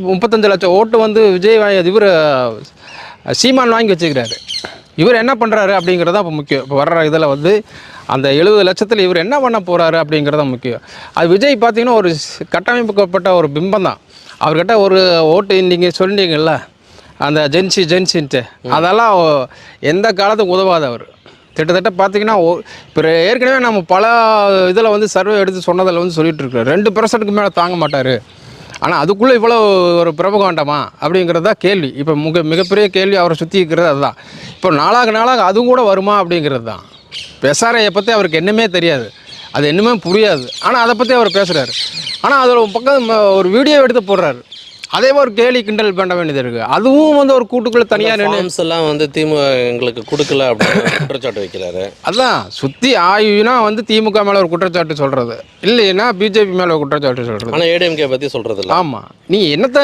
35 லட்சம் ஓட்டு வந்து விஜய் இவர் சீமான் வாங்கி வச்சுக்கிறாரு. இவர் என்ன பண்ணுறாரு அப்படிங்கிறது தான் இப்போ முக்கியம். இப்போ வர்ற இதில் வந்து அந்த 70 லட்சத்தில் இவர் என்ன பண்ண போகிறாரு அப்படிங்கிறது தான் முக்கியம். அது விஜய் பார்த்திங்கன்னா ஒரு கட்டமைப்புக்கப்பட்ட ஒரு பிம்பம் தான். அவர்கிட்ட ஒரு ஓட்டு நீங்கள் சொன்னீங்கல்ல அந்த ஜென்சின்ட்டு, அதெல்லாம் எந்த காலத்துக்கும் உதவாது. அவர் கிட்டத்தட்ட பார்த்திங்கன்னா இப்போ ஏற்கனவே நம்ம பல இதில் வந்து சர்வே எடுத்து சொன்னதில் வந்து சொல்லிகிட்டு இருக்கிறோம் 2% மேலே தாங்க மாட்டார். ஆனால் அதுக்குள்ளே இவ்வளோ ஒரு பிரபகாண்டமா அப்படிங்கிறது தான் கேள்வி. இப்போ மிகப்பெரிய கேள்வி அவரை சுற்றி இருக்கிறது அதுதான். இப்போ நாளாக அதுவும் கூட வருமா அப்படிங்கிறது தான். எஸ்ஆர்ஐயை பற்றி அவருக்கு என்னமே தெரியாது, அது என்னமே புரியாது. ஆனால் அதை பற்றி அவர் பேசுகிறாரு. ஆனால் அதில் ஒரு பக்கம் ஒரு வீடியோ எடுத்து போடுறாரு. அதே மாதிரி ஒரு கேலி கிண்டல் பண்ண வேண்டியது இருக்குது. அதுவும் வந்து ஒரு கூட்டுக்குள்ளே தனியாக நின்று எல்லாம் வந்து திமுக எங்களுக்கு கொடுக்கல அப்படின்னு குற்றச்சாட்டு வைக்கிறாரு. அதுதான் சுற்றி ஆயுனா வந்து திமுக மேலே ஒரு குற்றச்சாட்டு சொல்கிறது, இல்லைன்னா பிஜேபி மேலே ஒரு குற்றச்சாட்டு சொல்கிறது. ஆனால் ஏடிஎம்கே பற்றி சொல்கிறது இல்லை. ஆமாம், நீ என்னத்தை